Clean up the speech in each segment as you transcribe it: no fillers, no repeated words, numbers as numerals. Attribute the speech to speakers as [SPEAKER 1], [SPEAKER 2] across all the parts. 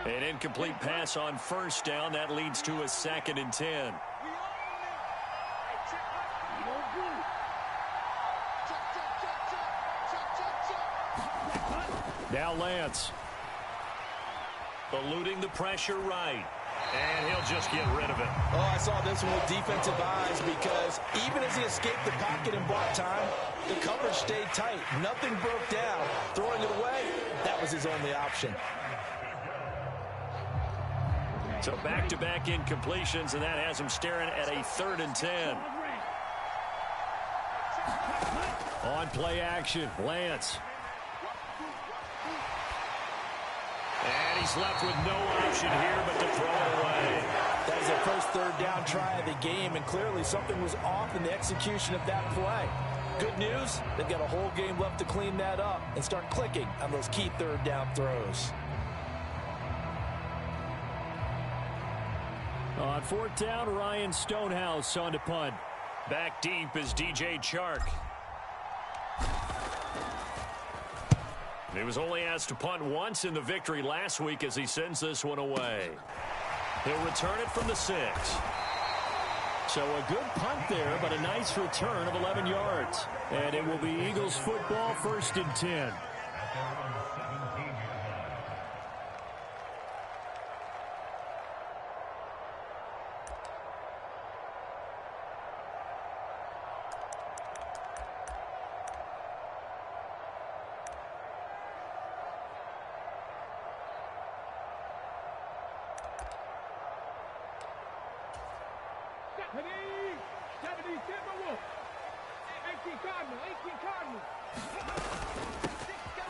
[SPEAKER 1] An incomplete pass on first down. That leads to a 2nd and 10. Now Lance. Eluding the pressure right. And he'll just get rid of it.
[SPEAKER 2] Oh, I saw this one with defensive eyes because even as he escaped the pocket and bought time, the coverage stayed tight. Nothing broke down. Throwing it away, that was his only option.
[SPEAKER 1] So back-to-back incompletions, and that has him staring at a 3rd and 10. On play action, Lance. And he's left with no option here but to throw it away.
[SPEAKER 2] That is their first 3rd down try of the game, and clearly something was off in the execution of that play. Good news, they've got a whole game left to clean that up and start clicking on those key 3rd down throws.
[SPEAKER 1] On 4th down, Ryan Stonehouse on to punt. Back deep is DJ Chark. He was only asked to punt once in the victory last week as he sends this one away. He'll return it from the 6. So a good punt there, but a nice return of 11 yards. And it will be Eagles football, 1st and 10.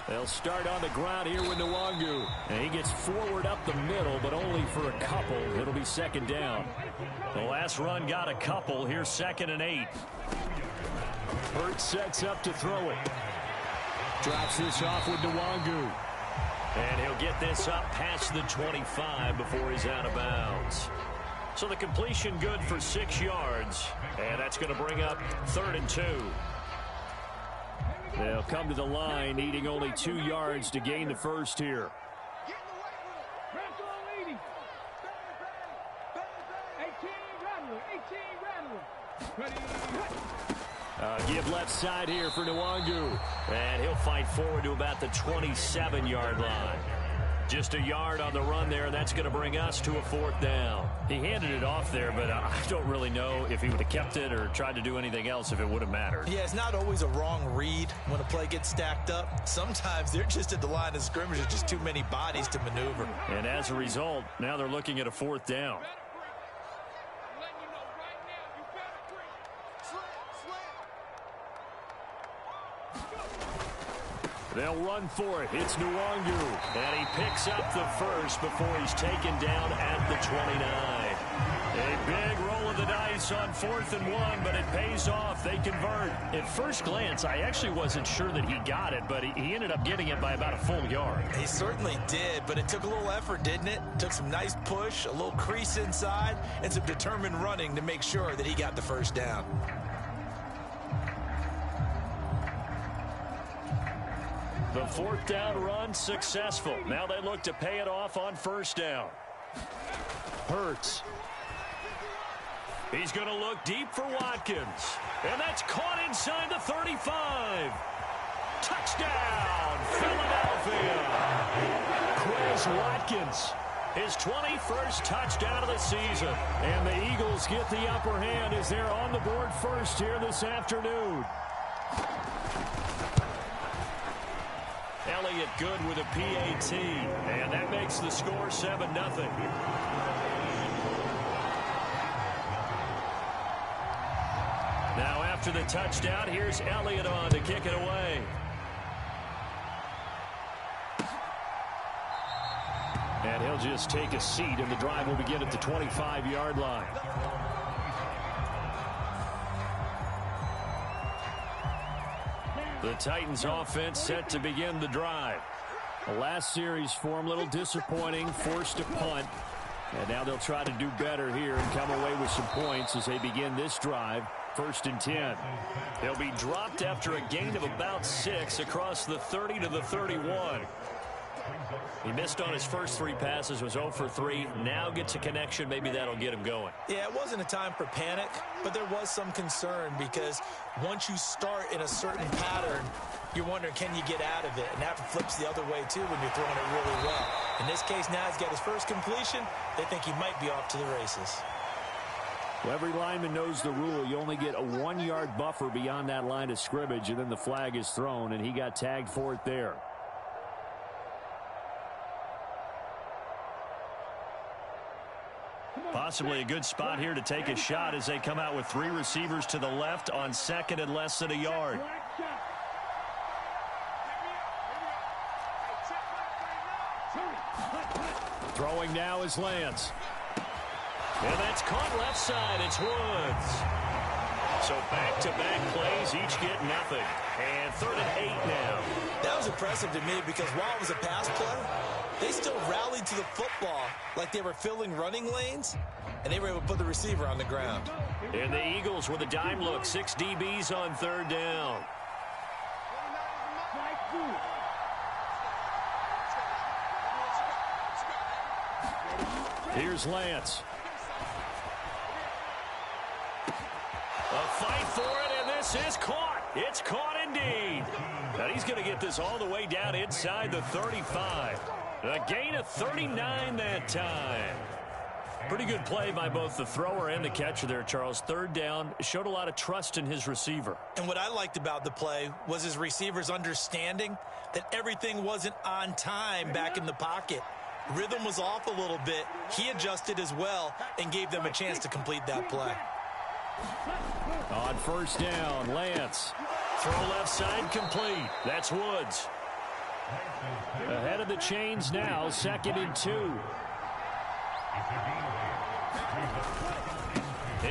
[SPEAKER 1] They'll start on the ground here with Nwangu. And he gets forward up the middle, but only for a couple. It'll be 2nd down. The last run got a couple. Here's 2nd and 8. Hurts sets up to throw it. Drops this off with Nwangu. And he'll get this up past the 25 before he's out of bounds. So the completion good for 6 yards. And that's going to bring up 3rd and 2. They'll come to the line, needing only 2 yards to gain the first here. Give left side here for Nwangu. And he'll fight forward to about the 27-yard line. Just a yard on the run there. That's going to bring us to a 4th down. He handed it off there, but I don't really know if he would have kept it or tried to do anything else if it would have mattered.
[SPEAKER 2] Yeah, it's not always a wrong read when a play gets stacked up. Sometimes they're just at the line of scrimmage. There's just too many bodies to maneuver.
[SPEAKER 1] And as a result, now they're looking at a 4th down. They'll run for it. It's Nwangu. And he picks up the first before he's taken down at the 29. A big roll of the dice on 4th and 1, but it pays off. They convert. At first glance, I actually wasn't sure that he got it, but he ended up getting it by about a full yard.
[SPEAKER 2] He certainly did, but it took a little effort, didn't it? Took some nice push, a little crease inside, and some determined running to make sure that he got the first down.
[SPEAKER 1] The 4th down run successful. Now they look to pay it off on 1st down. Hurts. He's going to look deep for Watkins. And that's caught inside the 35. Touchdown, Philadelphia. Chris Watkins, his 21st touchdown of the season. And the Eagles get the upper hand as they're on the board first here this afternoon. Elliott good with a PAT, and that makes the score 7-0. Now after the touchdown, here's Elliott on to kick it away. And he'll just take a seat, and the drive will begin at the 25-yard line. The Titans offense set to begin the drive. The last series for him, a little disappointing, forced a punt. And now they'll try to do better here and come away with some points as they begin this drive, 1st and 10. They'll be dropped after a gain of about 6 across the 30 to the 31. He missed on his first 3 passes, was 0 for 3. Now gets a connection. Maybe that'll get him going.
[SPEAKER 2] Yeah, it wasn't a time for panic, but there was some concern because once you start in a certain pattern, you're wondering, can you get out of it? And that flips the other way, too, when you're throwing it really well. In this case, now he's got his first completion. They think he might be off to the races.
[SPEAKER 1] Well, every lineman knows the rule. You only get a 1-yard buffer beyond that line of scrimmage, and then the flag is thrown, and he got tagged for it there. Possibly a good spot here to take a shot as they come out with 3 receivers to the left on 2nd and less than a yard. Throwing now is Lance. And that's caught left side. It's Woods. So back-to-back plays, each get nothing. And 3rd and 8 now.
[SPEAKER 2] That was impressive to me because while it was a pass play, they still rallied to the football like they were filling running lanes, and they were able to put the receiver on the ground.
[SPEAKER 1] And the Eagles with a dime look. 6 DBs on 3rd down. Here's Lance. A fight for it, and this is caught. It's caught indeed. And he's going to get this all the way down inside the 35. A gain of 39 that time. Pretty good play by both the thrower and the catcher there, Charles. 3rd down, showed a lot of trust in his receiver.
[SPEAKER 2] And what I liked about the play was his receiver's understanding that everything wasn't on time back in the pocket. Rhythm was off a little bit. He adjusted as well and gave them a chance to complete that play.
[SPEAKER 1] On 1st down, Lance. Throw left side complete. That's Woods. Ahead of the chains now, 2nd and 2.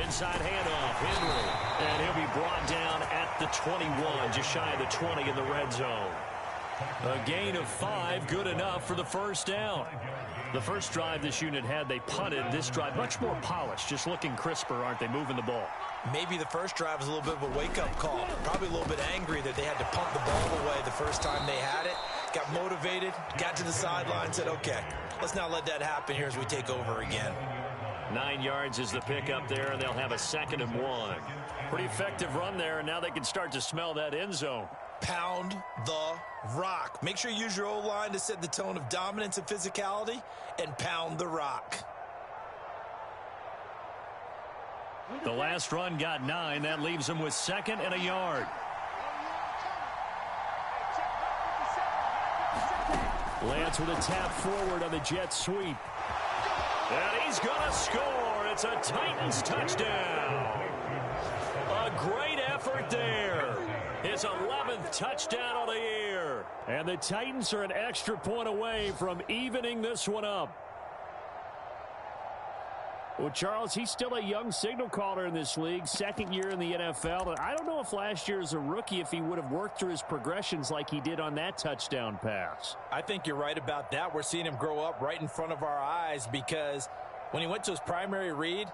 [SPEAKER 1] Inside handoff, Henry. And he'll be brought down at the 21, just shy of the 20 in the red zone. A gain of 5, good enough for the 1st down. The first drive this unit had, they punted. This drive, much more polished, just looking crisper, aren't they, moving the ball?
[SPEAKER 2] Maybe the first drive was a little bit of a wake-up call. Probably a little bit angry that they had to pump the ball away the first time they had it. Got motivated, got to the sideline, said, okay, let's not let that happen here as we take over again.
[SPEAKER 1] 9 yards is the pickup there, and they'll have a 2nd and 1. Pretty effective run there, and now they can start to smell that end zone.
[SPEAKER 2] Pound the rock. Make sure you use your O-line to set the tone of dominance and physicality, and pound the rock.
[SPEAKER 1] The last run got 9. That leaves them with 2nd and a yard. Lance with a tap forward on the jet sweep. And he's going to score. It's a Titans touchdown. A great effort there. His 11th touchdown of the year. And the Titans are an extra point away from evening this one up. Well, Charles, he's still a young signal caller in this league, 2nd year in the NFL. And I don't know if last year as a rookie, if he would have worked through his progressions like he did on that touchdown pass.
[SPEAKER 2] I think you're right about that. We're seeing him grow up right in front of our eyes because when he went to his primary read,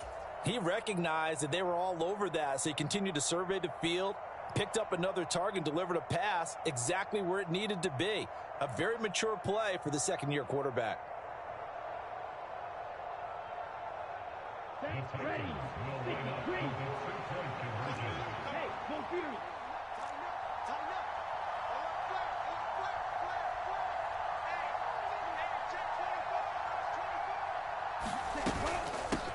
[SPEAKER 2] he recognized that they were all over that. So he continued to survey the field, picked up another target, delivered a pass exactly where it needed to be. A very mature play for the 2nd-year quarterback.
[SPEAKER 3] Ready. Hey, go Fury.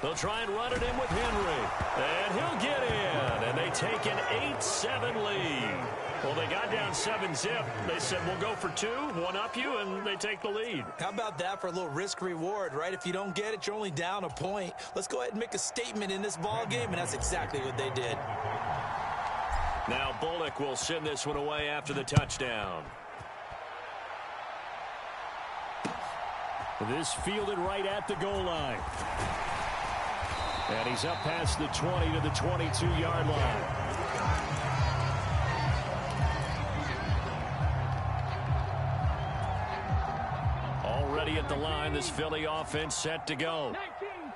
[SPEAKER 1] They'll try and run it in with Henry. And he'll get in. And they take an 8-7 lead. Well, they got down 7-zip. They said, we'll go for 2, one up you, and they take the lead.
[SPEAKER 2] How about that for a little risk-reward, right? If you don't get it, you're only down a point. Let's go ahead and make a statement in this ball game, and that's exactly what they did.
[SPEAKER 1] Now Bullock will send this one away after the touchdown. This fielded right at the goal line. And he's up past the 20 to the 22-yard line. Already at the line, this Philly offense set to go.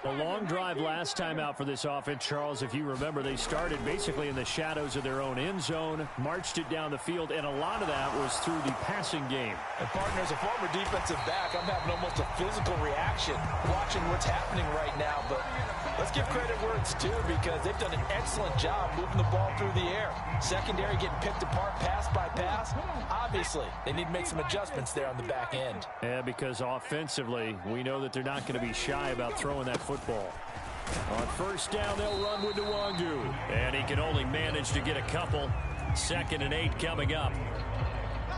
[SPEAKER 1] A long drive last time out for this offense, Charles. If you remember, they started basically in the shadows of their own end zone, marched it down the field, and a lot of that was through the passing game.
[SPEAKER 2] And partner, as a former defensive back, I'm having almost a physical reaction watching what's happening right now. But let's give credit where it's due, because they've done an excellent job moving the ball through the air. Secondary getting picked apart pass by pass. Obviously, they need to make some adjustments there on the back end.
[SPEAKER 1] Yeah, because offensively, we know that they're not going to be shy about throwing that football. On first down, they'll run with Nwangu. And he can only manage to get a couple. 2nd and 8 coming up.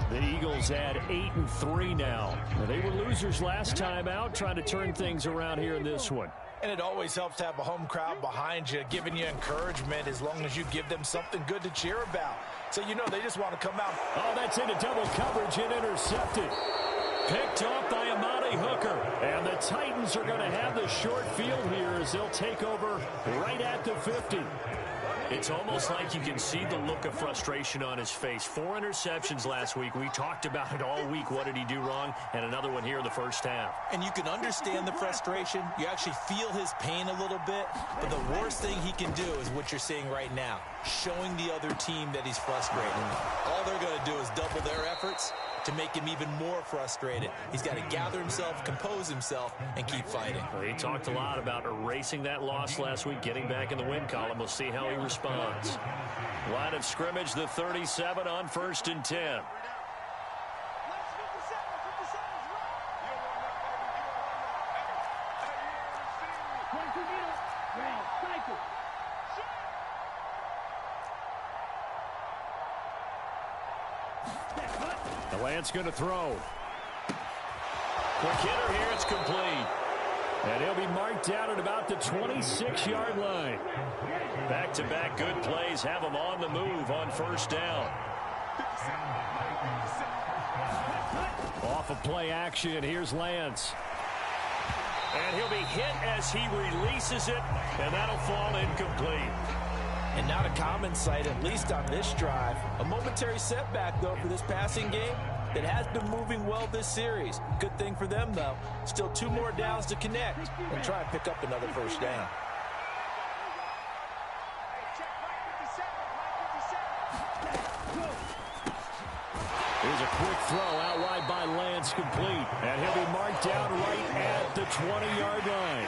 [SPEAKER 1] The Eagles add 8-3 now. They were losers last time out, trying to turn things around here in this one.
[SPEAKER 2] And it always helps to have a home crowd behind you, giving you encouragement as long as you give them something good to cheer about. So you know they just want to come out.
[SPEAKER 1] Oh, that's into double coverage and intercepted. Picked off by Amani Hooker. And the Titans are going to have the short field here as they'll take over right at the 50. It's almost like you can see the look of frustration on his face. 4 interceptions last week. We talked about it all week. What did he do wrong? And another one here in the first half.
[SPEAKER 4] And you can understand the frustration. You actually feel his pain a little bit. But the worst thing he can do is what you're seeing right now, showing the other team that he's frustrated. All they're going to do is double their efforts to make him even more frustrated. He's got to gather himself, compose himself, and keep fighting.
[SPEAKER 1] Well, he talked a lot about erasing that loss last week, getting back in the win column. We'll see how he responds. Line of scrimmage, the 37 on 1st and 10. Lance going to throw. Quick hitter here, it's complete. And he'll be marked down at about the 26-yard line. Back-to-back good plays have him on the move on first down. Off of play action, here's Lance. And he'll be hit as he releases it, and that'll fall incomplete.
[SPEAKER 2] And not a common sight, at least on this drive. A momentary setback, though, for this passing game that has been moving well this series. Good thing for them, though. Still 2 more downs to connect and try and pick up another first down.
[SPEAKER 1] Here's a quick throw out wide by Lance, complete. And he'll be marked down right at the 20-yard line.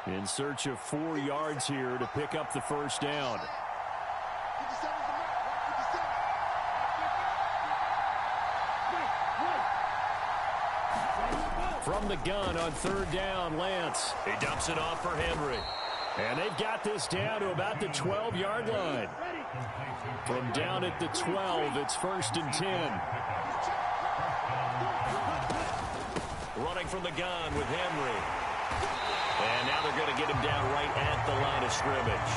[SPEAKER 1] In search of 4 yards here to pick up the first down. From the gun on 3rd down, Lance. He dumps it off for Henry. And they've got this down to about the 12-yard line. From down at the 12, it's 1st and 10. Running from the gun with Henry. And now they're going to get him down right at the line of scrimmage.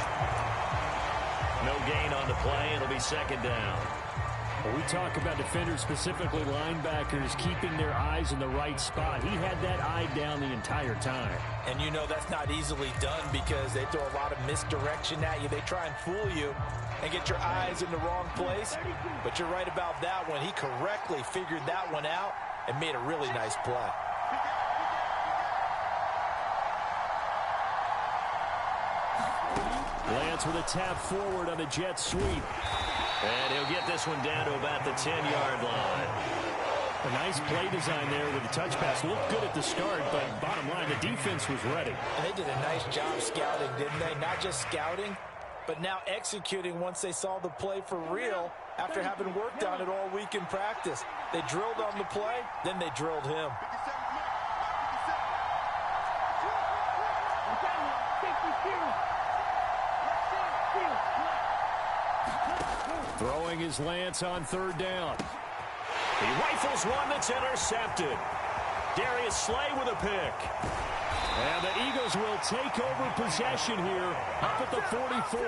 [SPEAKER 1] No gain on the play. It'll be 2nd down. Well, we talk about defenders, specifically linebackers, keeping their eyes in the right spot. He had that eye down the entire time.
[SPEAKER 2] And you know that's not easily done because they throw a lot of misdirection at you. They try and fool you and get your eyes in the wrong place. But you're right about that one. He correctly figured that one out and made a really nice play.
[SPEAKER 1] Lance with a tap forward on the jet sweep. And he'll get this one down to about the 10-yard line. A nice play design there with the touch pass. Looked good at the start, but bottom line, the defense was ready.
[SPEAKER 2] And they did a nice job scouting, didn't they? Not just scouting, but now executing once they saw the play for real after having worked on it all week in practice. They drilled on the play, then they drilled him.
[SPEAKER 1] Throwing his Lance on 3rd down. He rifles one that's intercepted. Darius Slay with a pick. And the Eagles will take over possession here up at the 44.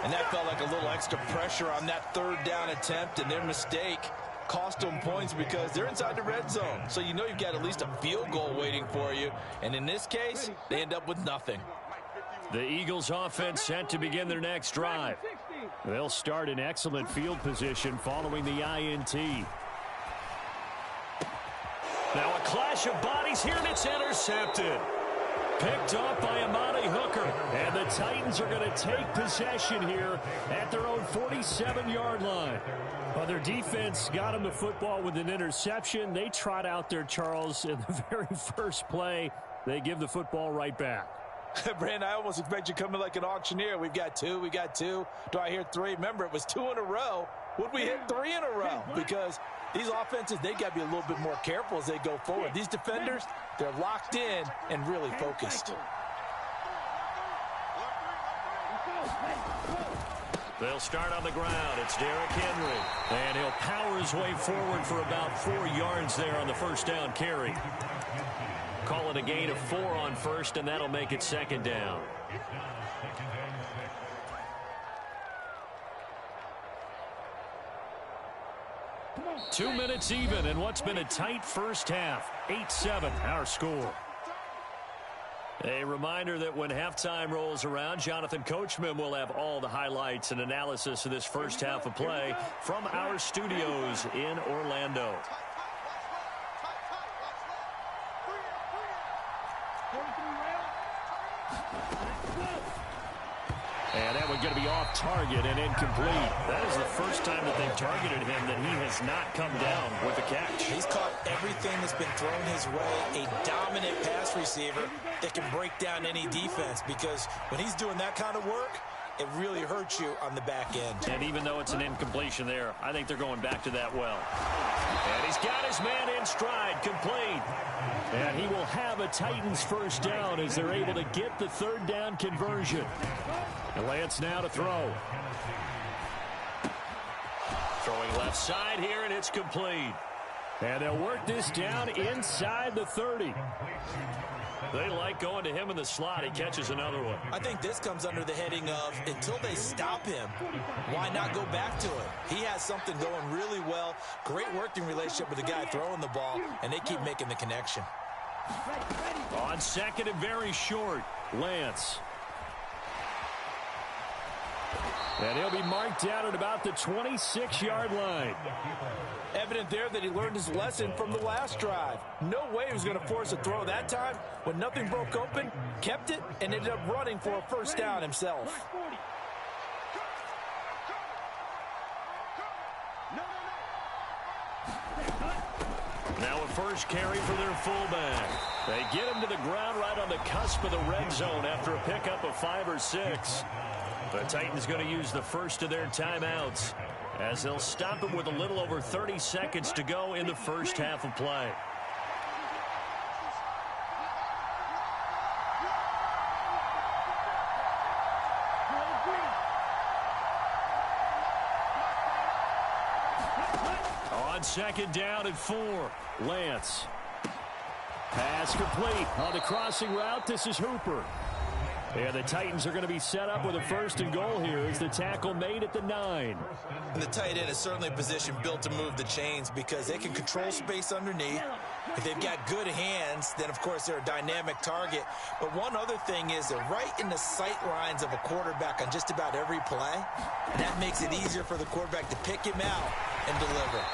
[SPEAKER 2] And that felt like a little extra pressure on that 3rd down attempt, and their mistake cost them points because they're inside the red zone. So you know you've got at least a field goal waiting for you. And in this case, they end up with nothing.
[SPEAKER 1] The Eagles offense set to begin their next drive. They'll start in excellent field position following the INT. Now a clash of bodies here, and it's intercepted. Picked off by Amani Hooker. And the Titans are going to take possession here at their own 47-yard line. Well, their defense got them the football with an interception. They trot out there, Charles, in the very first play. They give the football right back.
[SPEAKER 2] Brandon, I almost expect you coming like an auctioneer. We've got two. Do I hear three? Remember, it was 2 in a row. Would we hit 3 in a row? Because these offenses, they got to be a little bit more careful as they go forward. These defenders, they're locked in and really focused.
[SPEAKER 1] They'll start on the ground. It's Derrick Henry. And he'll power his way forward for about 4 yards there on the first down carry. Call it a gain of 4 on first, and that'll make it second down. Two minutes even in what's been a tight first half. 8-7 our score. A reminder that when halftime rolls around, Jonathan Coachman will have all the highlights and analysis of this first half of play from our studios in Orlando. And that one's going to be off target and incomplete. That is the first time that they've targeted him that he has not come down with a catch.
[SPEAKER 4] He's caught everything that's been thrown his way. A dominant pass receiver that can break down any defense, because when he's doing that kind of work, it really hurts you on the back end.
[SPEAKER 1] And even though it's an incompletion there, I think they're going back to that well. And he's got his man in stride, complete. And he will have a Titans first down as they're able to get the third down conversion. And Lance now to throw. Throwing left side here, and it's complete. And they'll work this down inside the 30. They like going to him in the slot. He catches another one.
[SPEAKER 4] I think this comes under the heading of, until they stop him, why not go back to it? He has something going really well. Great working relationship with the guy throwing the ball, and they keep making the connection.
[SPEAKER 1] On second and very short, Lance. And he'll be marked down at about the 26-yard line.
[SPEAKER 2] Evident there that he learned his lesson from the last drive. No way he was going to force a throw that time. When nothing broke open, kept it, and ended up running for a first down himself.
[SPEAKER 1] Now a first carry for their fullback. They get him to the ground right on the cusp of the red zone after a pickup of 5 or 6. The Titans going to use the first of their timeouts as they'll stop him with a little over 30 seconds to go in the first half of play. On second down and 4, Lance. Pass complete on the crossing route. This is Hooper. And the Titans are going to be set up with a first and goal here as the tackle made at the 9.
[SPEAKER 4] And the tight end is certainly a position built to move the chains because they can control space underneath. If they've got good hands, then, of course, they're a dynamic target. But one other thing is they're right in the sight lines of a quarterback on just about every play. And that makes it easier for the quarterback to pick him out and deliver.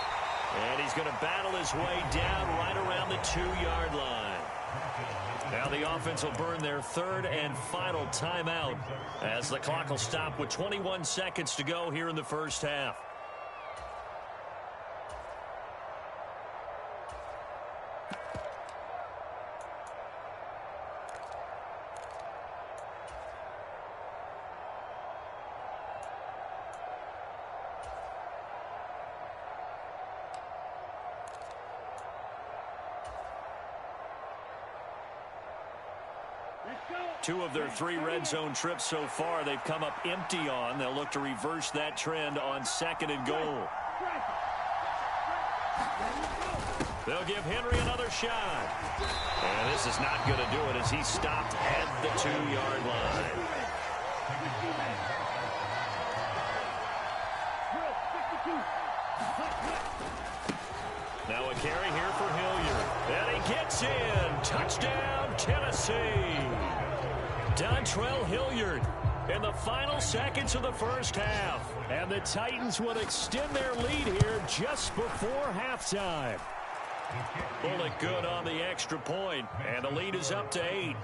[SPEAKER 1] And he's going to battle his way down right around the 2-yard line. Now the offense will burn their third and final timeout as the clock will stop with 21 seconds to go here in the first half. Two of their 3 red zone trips so far they've come up empty on. They'll look to reverse that trend on second and goal. They'll give Henry another shot. And this is not going to do it as he stopped at the 2-yard line. Now a carry here for Hilliard. And he gets in. Touchdown, Tennessee. Dontrell Hilliard in the final seconds of the first half. And the Titans will extend their lead here just before halftime. Pull it good on the extra point, and the lead is up to 8.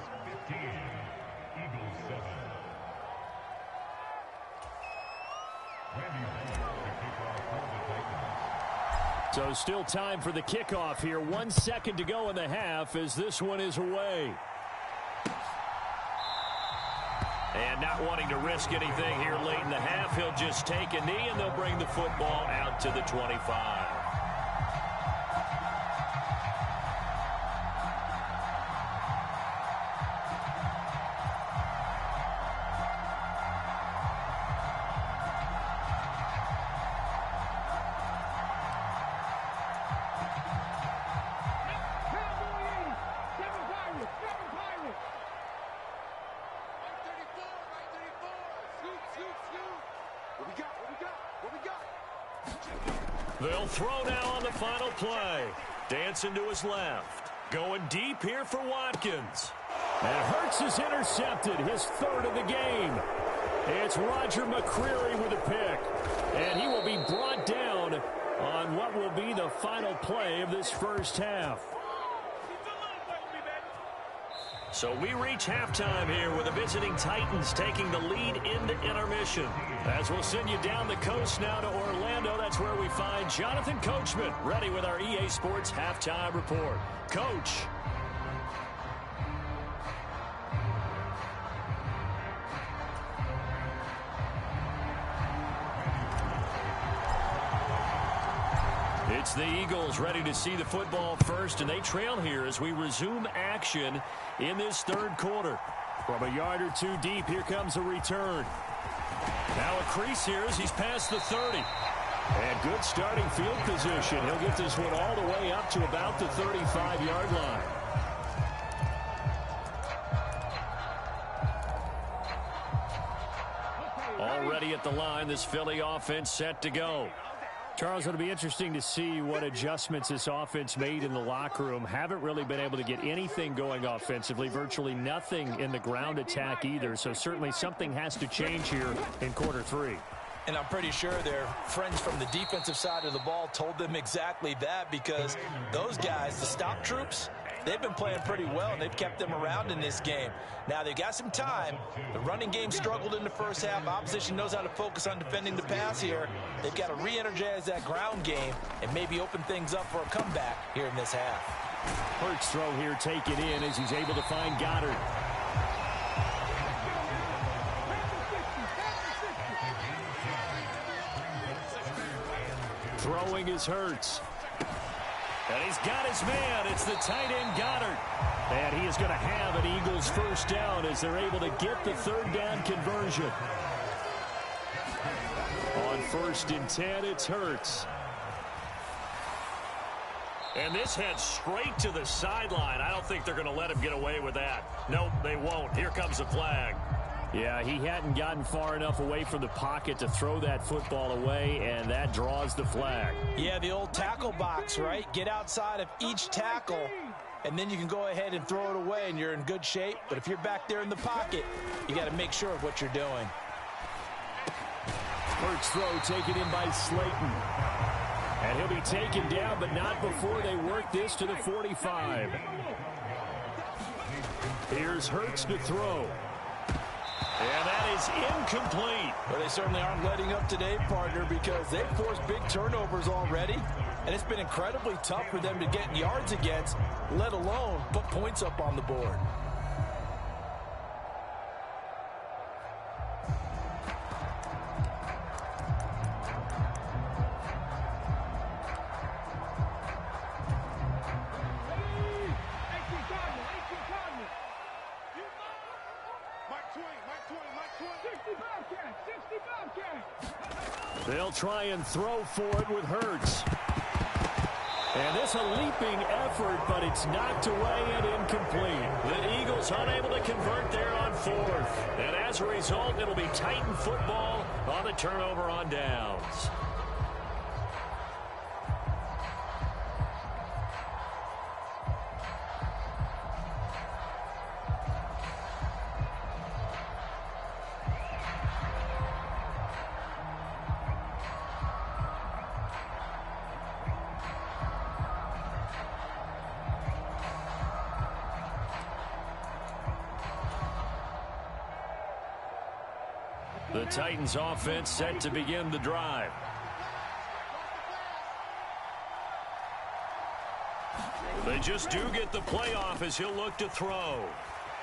[SPEAKER 1] So still time for the kickoff here. 1 second to go in the half as this one is away. And not wanting to risk anything here late in the half, he'll just take a knee and they'll bring the football out to the 25. They'll throw now on the final play. Dancing to his left. Going deep here for Watkins. And Hurts is intercepted, his third of the game. It's Roger McCreary with a pick. And he will be brought down on what will be the final play of this first half. So we reach halftime here with the visiting Titans taking the lead into intermission. As we'll send you down the coast now to Orlando, that's where we find Jonathan Coachman ready with our EA Sports Halftime Report. Coach. It's the Eagles ready to see the football first, and they trail here as we resume action in this third quarter. From a yard or two deep, here comes a return. Now a crease here as he's past the 30. And good starting field position. He'll get this one all the way up to about the 35-yard line. Already at the line, this Philly offense set to go. Charles, it'll be interesting to see what adjustments this offense made in the locker room. Haven't really been able to get anything going offensively, virtually nothing in the ground attack either. So certainly something has to change here in quarter 3.
[SPEAKER 2] And I'm pretty sure their friends from the defensive side of the ball told them exactly that, because those guys, the stop troops, they've been playing pretty well, and they've kept them around in this game. Now, they've got some time. The running game struggled in the first half. Opposition knows how to focus on defending the pass here. They've got to re-energize that ground game and maybe open things up for a comeback here in this half.
[SPEAKER 1] Hurts throw here taken in as he's able to find Goddard. Throwing is Hurts. And he's got his man. It's the tight end Goddard. And he is going to have an Eagles first down as they're able to get the third down conversion. On 1st and 10, it's Hurts. And this heads straight to the sideline. I don't think they're going to let him get away with that. Nope, they won't. Here comes a flag. Yeah, he hadn't gotten far enough away from the pocket to throw that football away, and that draws the flag.
[SPEAKER 2] Yeah, the old tackle box, right? Get outside of each tackle, and then you can go ahead and throw it away, and you're in good shape. But if you're back there in the pocket, you got to make sure of what you're doing.
[SPEAKER 1] Hurts throw taken in by Slayton. And he'll be taken down, but not before they work this to the 45. Here's Hurts to throw. And that is incomplete.
[SPEAKER 2] Well, they certainly aren't letting up today, partner, because they've forced big turnovers already. And it's been incredibly tough for them to get yards against, let alone put points up on the board.
[SPEAKER 1] They'll try and throw for it with Hurts. And this a leaping effort, but it's knocked away and incomplete. The Eagles unable to convert there on 4th. And as a result, it'll be Titan football on the turnover on downs. The Titans offense set to begin the drive. They just do get the playoff as he'll look to throw.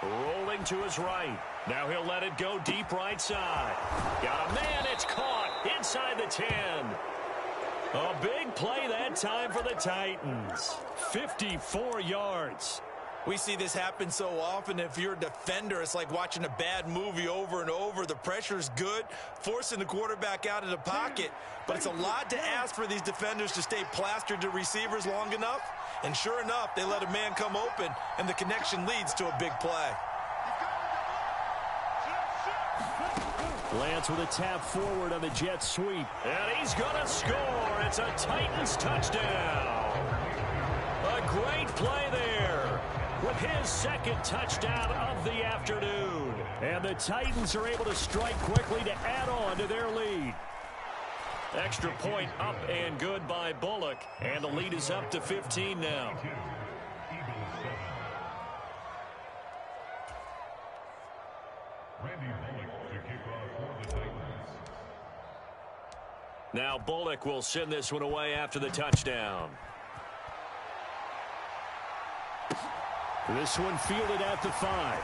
[SPEAKER 1] Rolling to his right. Now he'll let it go deep right side. Got a man. It's caught inside the 10. A big play that time for the Titans. 54 yards.
[SPEAKER 4] We see this happen so often. If you're a defender, it's like watching a bad movie over and over. The pressure's good, forcing the quarterback out of the pocket. But it's a lot to ask for these defenders to stay plastered to receivers long enough. And sure enough, they let a man come open, and the connection leads to a big play.
[SPEAKER 1] Lance with a tap forward on the jet sweep. And he's going to score. It's a Titans touchdown. A great play there with his second touchdown of the afternoon. And the Titans are able to strike quickly to add on to their lead. Extra point up and good by Bullock. And the lead is up to 15 now. Now Bullock will send this one away after the touchdown. This one fielded at the 5.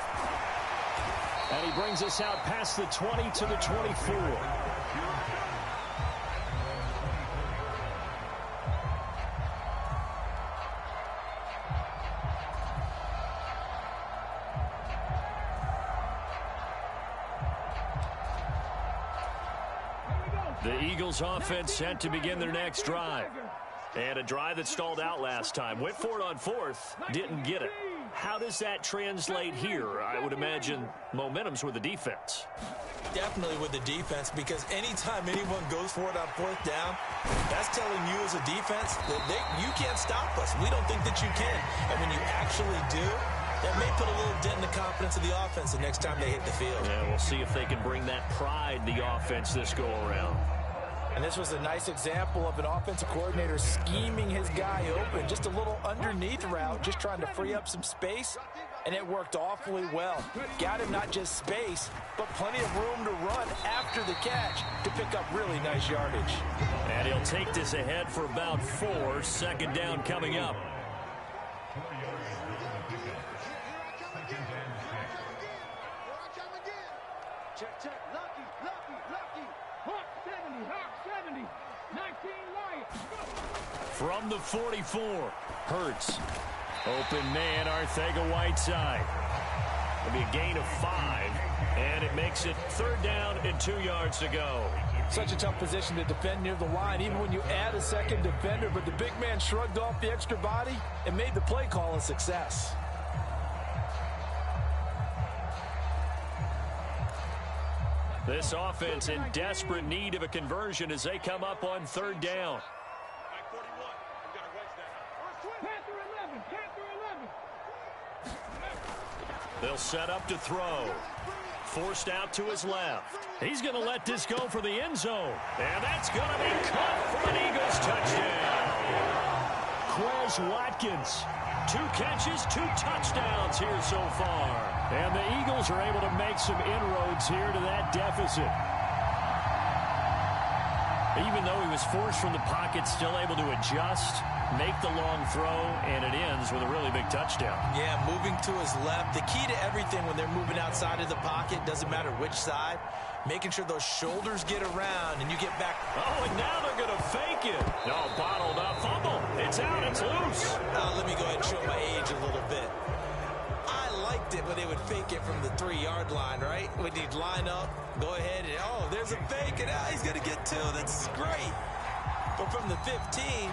[SPEAKER 1] And he brings us out past the 20 to the 24. The Eagles offense set to begin their next drive. And a drive that stalled out last time. Went for it on fourth, didn't get it. How does that translate here? I would imagine momentum's with the defense.
[SPEAKER 4] Definitely with the defense, because anytime anyone goes for it on fourth down, that's telling you as a defense that you can't stop us. We don't think that you can. And when you actually do, that may put a little dent in the confidence of the offense the next time they hit the field.
[SPEAKER 1] Yeah, we'll see if they can bring that pride in the offense this go around.
[SPEAKER 2] And this was a nice example of an offensive coordinator scheming his guy open. Just a little underneath route, just trying to free up some space, and it worked awfully well. Got him not just space, but plenty of room to run after the catch to pick up really nice yardage.
[SPEAKER 1] And he'll take this ahead for about 4. Second down coming up.
[SPEAKER 3] Check, check. Lucky. Hawk 70. 19 Lions.
[SPEAKER 1] From the 44, Hurts. Open man, Arcega-Whiteside. It'll be a gain of 5, and it makes it 3rd down and 2 yards to go.
[SPEAKER 2] Such a tough position to defend near the line, even when you add a second defender, but the big man shrugged off the extra body and made the play call a success.
[SPEAKER 1] This offense in desperate need of a conversion as they come up on 3rd down. They'll set up to throw. Forced out to his left. He's going to let this go for the end zone. And that's going to be caught for an Eagles touchdown. Quez Watkins. 2 catches, 2 touchdowns here so far. And the Eagles are able to make some inroads here to that deficit. Even though he was forced from the pocket, still able to adjust, make the long throw, and it ends with a really big touchdown.
[SPEAKER 4] Yeah, moving to his left. The key to everything when they're moving outside of the pocket, doesn't matter which side, making sure those shoulders get around and you get back.
[SPEAKER 1] Oh, and now they're going to fake it. No, bottled up, fumble. It's out, it's loose.
[SPEAKER 4] Let me go ahead and show my age a little bit. I liked it when they would fake it from the 3-yard line, right? When he'd line up, go ahead, and oh, there's a fake, and he's going to get 2. That's great. But from the 15,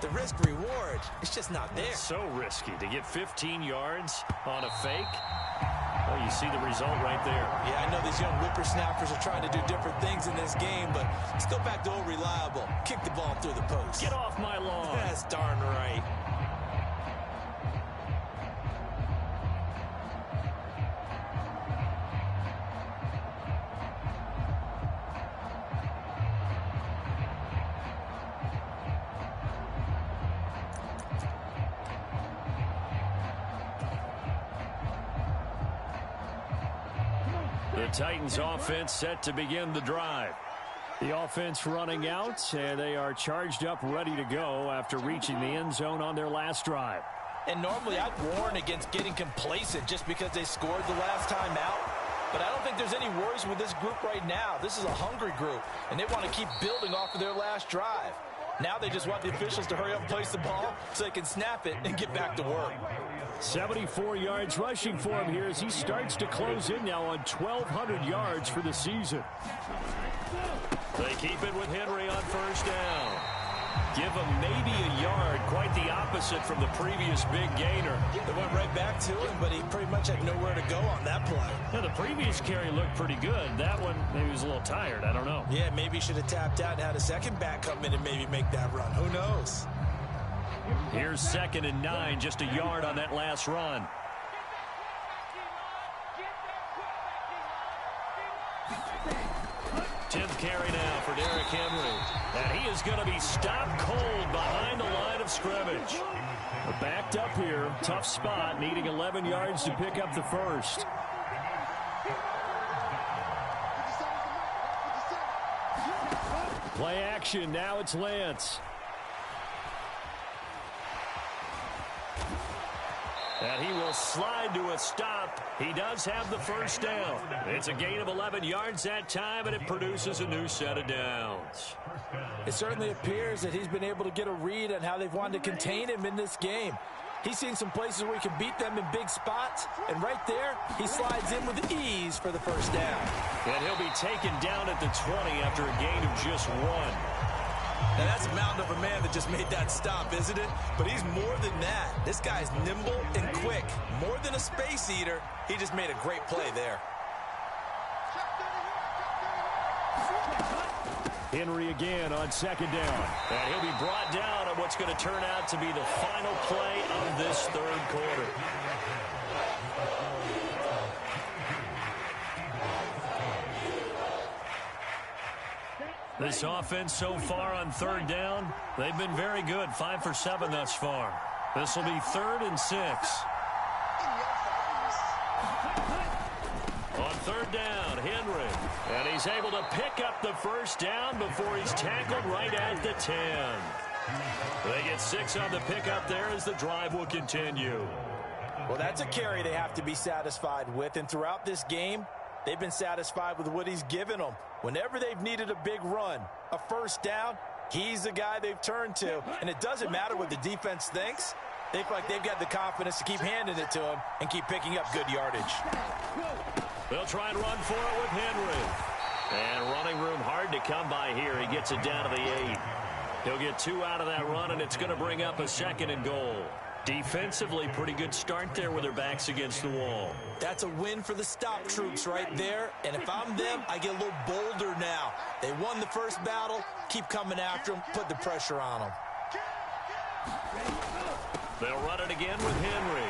[SPEAKER 4] the risk-reward, it's just not there.
[SPEAKER 1] It's so risky to get 15 yards on a fake. Well, you see the result right there.
[SPEAKER 4] Yeah, I know these young whippersnappers are trying to do different things in this game, but let's go back to old reliable. Kick the ball through the post.
[SPEAKER 1] Get off my lawn.
[SPEAKER 4] That's darn right.
[SPEAKER 1] The Titans offense set to begin the drive. The offense running out, and they are charged up, ready to go after reaching the end zone on their last drive.
[SPEAKER 2] And normally I'd warn against getting complacent just because they scored the last time out. But I don't think there's any worries with this group right now. This is a hungry group, and they want to keep building off of their last drive. Now they just want the officials to hurry up and place the ball so they can snap it and get back to work.
[SPEAKER 1] 74 yards rushing for him here as he starts to close in now on 1,200 yards for the season. They keep it with Henry on first down. Give him maybe a yard, quite the opposite from the previous big gainer.
[SPEAKER 2] They went right back to him, but he pretty much had nowhere to go on that play.
[SPEAKER 1] Yeah, the previous carry looked pretty good. That one, maybe he was a little tired. I don't know.
[SPEAKER 2] Yeah, maybe he should have tapped out and had a second back come in and maybe make that run. Who knows?
[SPEAKER 1] Here's 2nd and 9, just a yard on that last run. Tenth carry now for Derrick Henry. And he is going to be stopped cold behind the line of scrimmage. Backed up here, tough spot, needing 11 yards to pick up the first. Play action, now it's Lance. And he will slide to a stop. He does have the first down. It's a gain of 11 yards that time, and it produces a new set of downs.
[SPEAKER 2] It certainly appears that he's been able to get a read on how they've wanted to contain him in this game. He's seen some places where he can beat them in big spots, and right there, he slides in with ease for the first down.
[SPEAKER 1] And he'll be taken down at the 20 after a gain of just 1.
[SPEAKER 2] Now, that's a mountain of a man that just made that stop, isn't it? But he's more than that. This guy's nimble and quick. More than a space eater, he just made a great play there.
[SPEAKER 1] Henry again on 2nd down. And he'll be brought down on what's going to turn out to be the final play of this 3rd quarter. This offense so far on 3rd down, they've been very good. 5 for 7 thus far. This will be 3rd and 6. On 3rd down, Henry. And he's able to pick up the first down before he's tackled right at the 10. They get 6 on the pickup there as the drive will continue.
[SPEAKER 2] Well, that's a carry they have to be satisfied with. And throughout this game, they've been satisfied with what he's given them. Whenever they've needed a big run, a first down, he's the guy they've turned to. And it doesn't matter what the defense thinks. They feel like they've got the confidence to keep handing it to him and keep picking up good yardage.
[SPEAKER 1] They'll try and run for it with Henry. And running room hard to come by here. He gets it down to the 8. He'll get 2 out of that run, and it's going to bring up a 2nd and goal. Defensively, pretty good start there with their backs against the wall.
[SPEAKER 2] That's a win for the stop troops right there. And if I'm them, I get a little bolder now. They won the first battle. Keep coming after them. Put the pressure on them.
[SPEAKER 1] They'll run it again with Henry.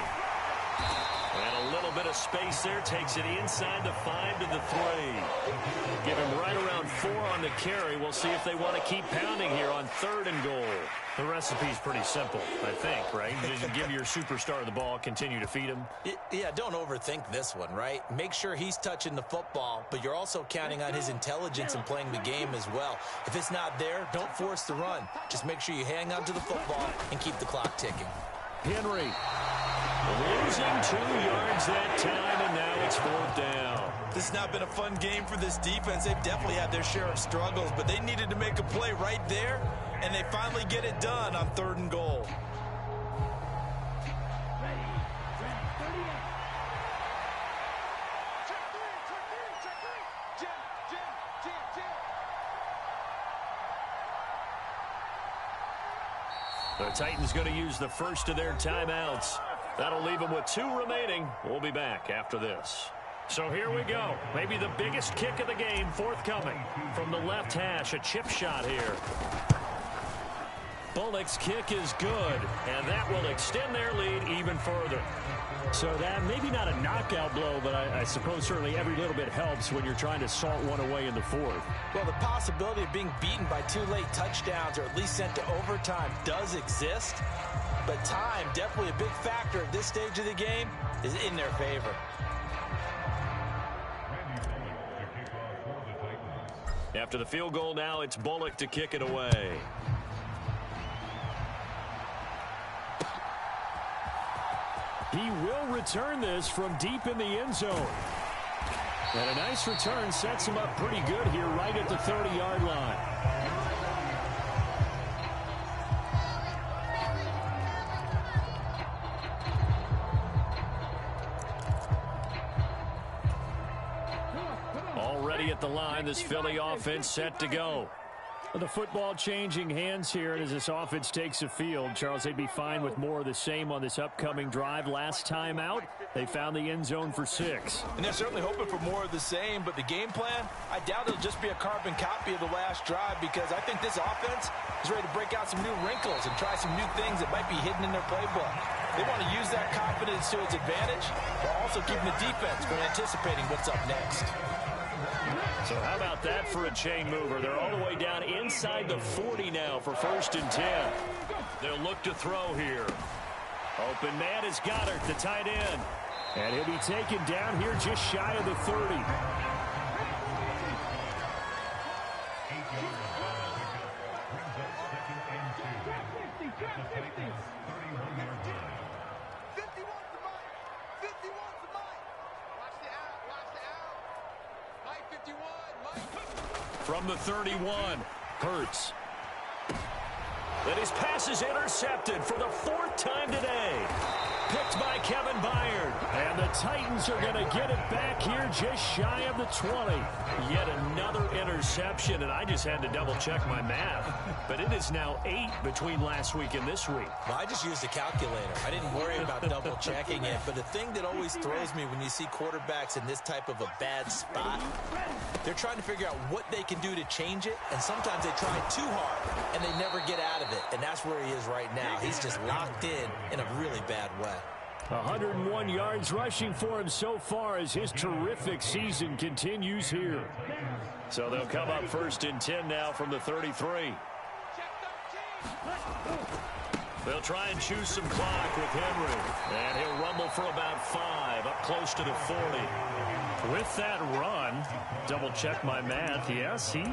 [SPEAKER 1] And a little bit of space there. Takes it inside the 5 to the 3. Give him right around 4 on the carry. We'll see if they want to keep pounding here on 3rd and goal. The recipe's pretty simple, I think, right? Just give your superstar the ball, continue to feed him.
[SPEAKER 2] Yeah, don't overthink this one, right? Make sure he's touching the football, but you're also counting on his intelligence in playing the game as well. If it's not there, don't force the run. Just make sure you hang on to the football and keep the clock ticking.
[SPEAKER 1] Henry losing 2 yards that time, and now it's 4th down.
[SPEAKER 2] This has not been a fun game for this defense. They've definitely had their share of struggles, but they needed to make a play right there, and they finally get it done on 3rd and goal.
[SPEAKER 1] The Titans going to use the first of their timeouts. That'll leave them with 2 remaining. We'll be back after this. So here we go. Maybe the biggest kick of the game forthcoming. From the left hash, a chip shot here. Bullock's kick is good, and that will extend their lead even further. So that maybe not a knockout blow, but I suppose certainly every little bit helps when you're trying to salt one away in the 4th.
[SPEAKER 2] Well, the possibility of being beaten by 2 late touchdowns or at least sent to overtime does exist, but time, definitely a big factor at this stage of the game, is in their favor.
[SPEAKER 1] After the field goal now, it's Bullock to kick it away. He will return this from deep in the end zone. And a nice return sets him up pretty good here right at the 30-yard line. Already at the line, this Philly offense set to go. The football changing hands here, and as this offense takes the field, Charles, they'd be fine with more of the same on this upcoming drive. Last time out, they found the end zone for 6.
[SPEAKER 2] And they're certainly hoping for more of the same, but the game plan, I doubt it'll just be a carbon copy of the last drive, because I think this offense is ready to break out some new wrinkles and try some new things that might be hidden in their playbook. They want to use that confidence to its advantage, while also keeping the defense from anticipating what's up next.
[SPEAKER 1] So how about that for a chain mover? They're all the way down inside the 40 now for 1st and 10. They'll look to throw here. Open man is Goddard, the tight end. And he'll be taken down here just shy of the 30. From the 31, Hurts. And his pass is intercepted for the 4th time today. Picked by Kevin Byard. And the Titans are going to get it back here just shy of the 20. Yet another interception, and I just had to double-check my math. But it is now 8 between last week and this week.
[SPEAKER 4] Well, I just used a calculator. I didn't worry about double-checking it. But the thing that always throws me when you see quarterbacks in this type of a bad spot, they're trying to figure out what they can do to change it. And sometimes they try too hard, and they never get out of it. And that's where he is right now. He's just locked in a really bad way.
[SPEAKER 1] 101 yards rushing for him so far as his terrific season continues here. So they'll come up 1st and 10 now from the 33. They'll try and choose some clock with Henry. And he'll rumble for about 5, up close to the 40. With that run, double check my math, yes, he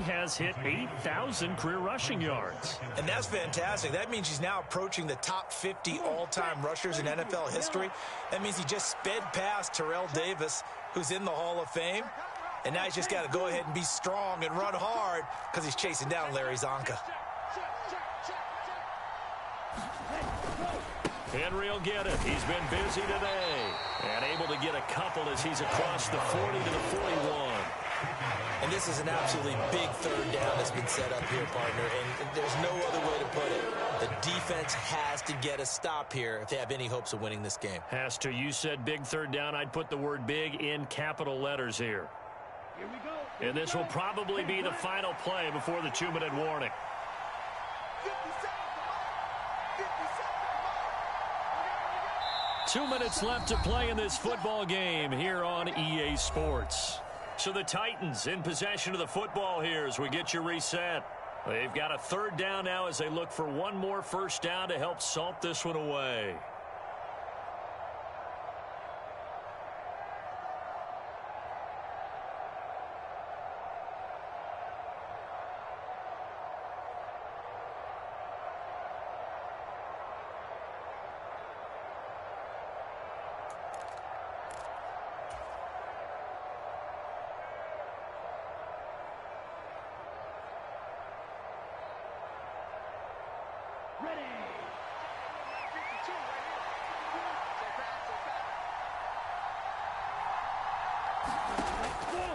[SPEAKER 1] has hit 8,000 career rushing yards.
[SPEAKER 2] And that's fantastic. That means he's now approaching the top 50 all-time rushers in NFL history. That means he just sped past Terrell Davis, who's in the Hall of Fame. And now he's just got to go ahead and be strong and run hard because he's chasing down Larry Zonka.
[SPEAKER 1] Henry will get it. He's been busy today. And able to get a couple as he's across the 40 to the 41.
[SPEAKER 4] And this is an absolutely big 3rd down that's been set up here, partner. And there's no other way to put it. The defense has to get a stop here if they have any hopes of winning this game.
[SPEAKER 1] Has to. You said big 3rd down. I'd put the word big in capital letters here.
[SPEAKER 3] Here we go.
[SPEAKER 1] And this will probably be the final play before the 2-minute warning. 2 minutes left to play in this football game here on EA Sports. So the Titans in possession of the football here as we get you reset. They've got a 3rd down now as they look for one more 1st down to help salt this one away.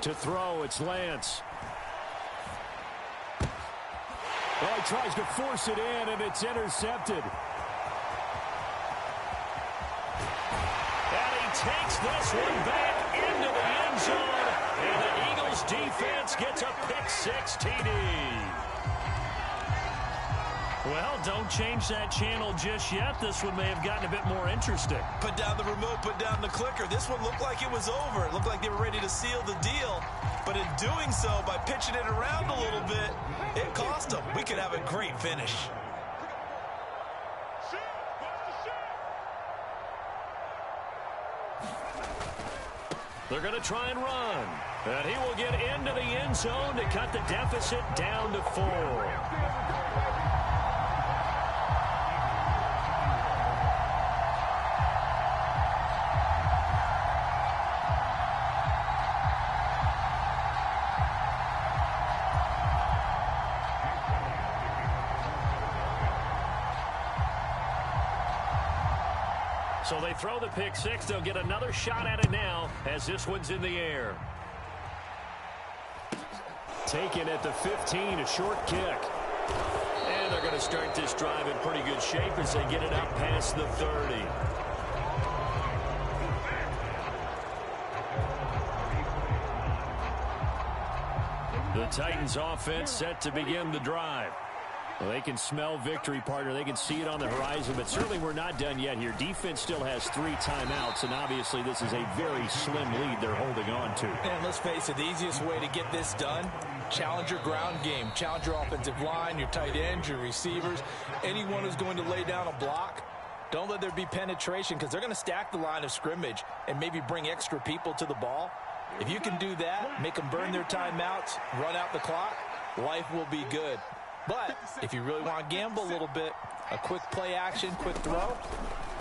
[SPEAKER 1] To throw, it's Lance. Well, he tries to force it in, and it's intercepted. And he takes this one back into the end zone, and the Eagles defense gets a pick-6 TD. Well, don't change that channel just yet. This one may have gotten a bit more interesting.
[SPEAKER 2] Put down the remote, put down the clicker. This one looked like it was over. It looked like they were ready to seal the deal. But in doing so, by pitching it around a little bit, it cost them. We could have a great finish.
[SPEAKER 1] They're going to try and run. And he will get into the end zone to cut the deficit down to 4. So they throw the pick six. They'll get another shot at it now as this one's in the air. Taken at the 15, a short kick. And they're going to start this drive in pretty good shape as they get it up past the 30. The Titans offense set to begin the drive. Well, they can smell victory, partner. They can see it on the horizon, but certainly we're not done yet here. Defense still has 3 timeouts, and obviously this is a very slim lead they're holding on to.
[SPEAKER 2] And let's face it, the easiest way to get this done, challenge your ground game. Challenge your offensive line, your tight ends, your receivers, anyone who's going to lay down a block. Don't let there be penetration because they're going to stack the line of scrimmage and maybe bring extra people to the ball. If you can do that, make them burn their timeouts, run out the clock, life will be good. But if you really want to gamble a little bit, a quick play action, quick throw,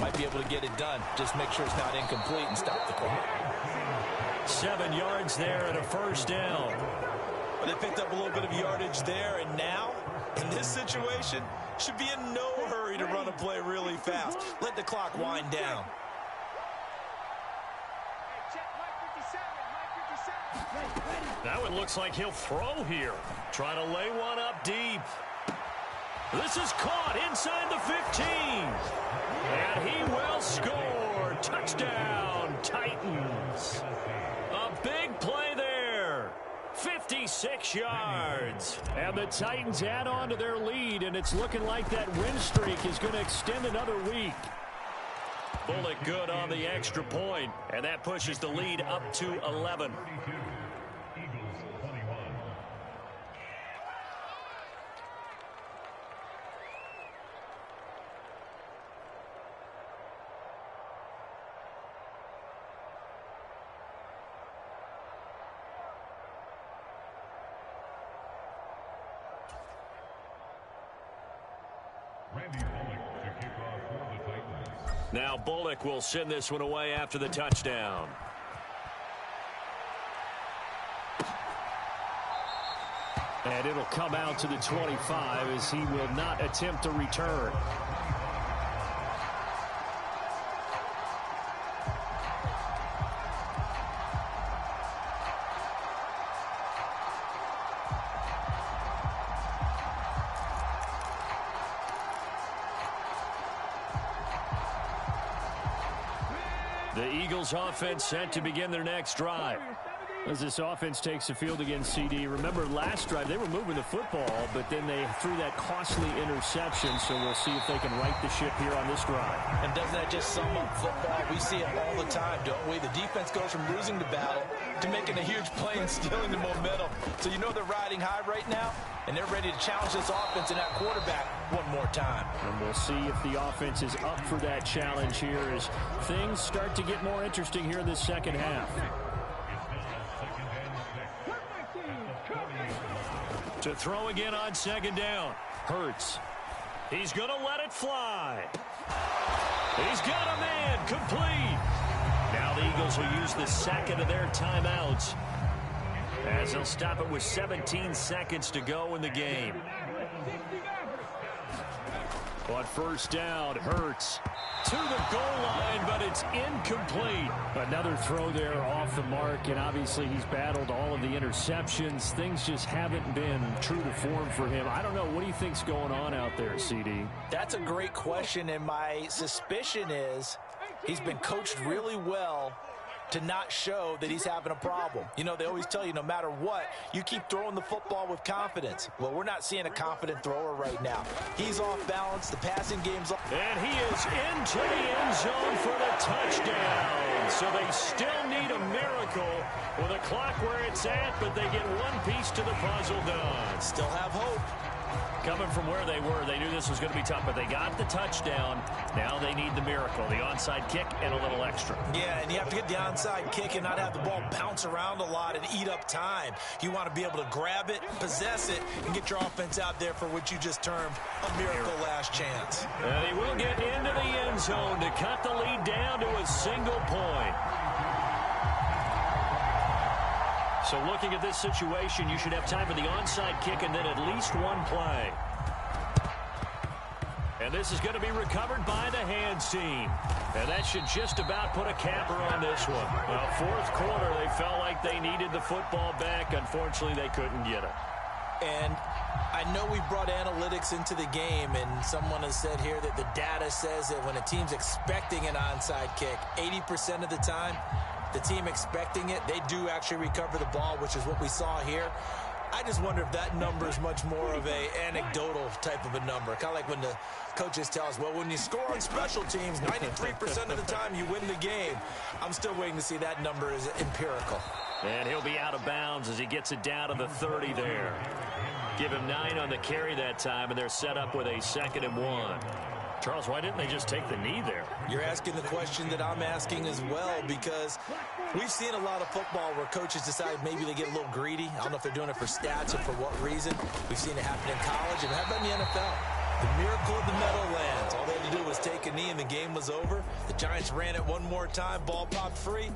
[SPEAKER 2] might be able to get it done. Just make sure it's not incomplete and stop the clock.
[SPEAKER 1] 7 yards there and a first down.
[SPEAKER 4] But they picked up a little bit of yardage there, and now, in this situation, should be in no hurry to run a play really fast. Let the clock wind down.
[SPEAKER 1] That one looks like he'll throw here. Trying to lay one up deep. This is caught inside the 15. And he will score. Touchdown, Titans. A big play there. 56 yards. And the Titans add on to their lead, and it's looking like that win streak is going to extend another week. Bullock good on the extra point, and that pushes the lead up to 11. Now Bullock will send this one away after the touchdown. And it'll come out to the 25 as he will not attempt a return. The Eagles offense set to begin their next drive. As this offense takes the field against CD, remember last drive they were moving the football, but then they threw that costly interception, so we'll see if they can right the ship here on this drive.
[SPEAKER 2] And doesn't that just sum up football? We see it all the time, don't we? The defense goes from losing the battle to making a huge play and stealing the momentum. So you know they're riding high right now, and they're ready to challenge this offense and that quarterback one more time.
[SPEAKER 1] And we'll see if the offense is up for that challenge here as things start to get more interesting here in this second half. To throw again on second down. Hurts. He's going to let it fly. He's got a man complete. Now the Eagles will use the second of their timeouts as they'll stop it with 17 seconds to go in the game. On first down, Hurts to the goal line, but it's incomplete. Another throw there off the mark, and obviously he's battled all of the interceptions. Things just haven't been true to form for him. I don't know. What do you think's going on out there, CD?
[SPEAKER 2] That's a great question, and my suspicion is he's been coached really well to not show that he's having a problem. You know, they always tell you no matter what, you keep throwing the football with confidence. Well, we're not seeing a confident thrower right now. He's off balance. The passing game's off.
[SPEAKER 1] And he is into the end zone for the touchdown. So they still need a miracle with a clock where it's at, but they get one piece to the puzzle done.
[SPEAKER 2] Still have hope.
[SPEAKER 1] Coming from where they were, they knew this was going to be tough, but they got the touchdown. Now they need the miracle, the onside kick and a little extra.
[SPEAKER 4] Yeah, and you have to get the onside kick and not have the ball bounce around a lot and eat up time. You want to be able to grab it, possess it, and get your offense out there for what you just termed a miracle last chance.
[SPEAKER 1] And he will get into the end zone to cut the lead down to a single point. So looking at this situation, you should have time for the onside kick and then at least one play. And this is going to be recovered by the hands team. And that should just about put a capper on this one. Well, fourth quarter, they felt like they needed the football back. Unfortunately, they couldn't get it.
[SPEAKER 4] And I know we brought analytics into the game, and someone has said here that the data says that when a team's expecting an onside kick, 80% of the time, the team expecting it, they do actually recover the ball, which is what we saw here. I just wonder if that number is much more of a anecdotal type of a number. Kind of like when the coaches tell us, well, when you score on special teams, 93% of the time you win the game. I'm still waiting to see that number is empirical.
[SPEAKER 1] And he'll be out of bounds as he gets it down to the 30 there. Give him 9 on the carry that time, and they're set up with a 2nd and 1. Charles, why didn't they just take the knee there?
[SPEAKER 4] You're asking the question that I'm asking as well, because we've seen a lot of football where coaches decide maybe they get a little greedy. I don't know if they're doing it for stats or for what reason. We've seen it happen in college, and how about in the NFL? The miracle of the Meadowlands. All they had to do was take a knee, and the game was over. The Giants ran it one more time. Ball popped free.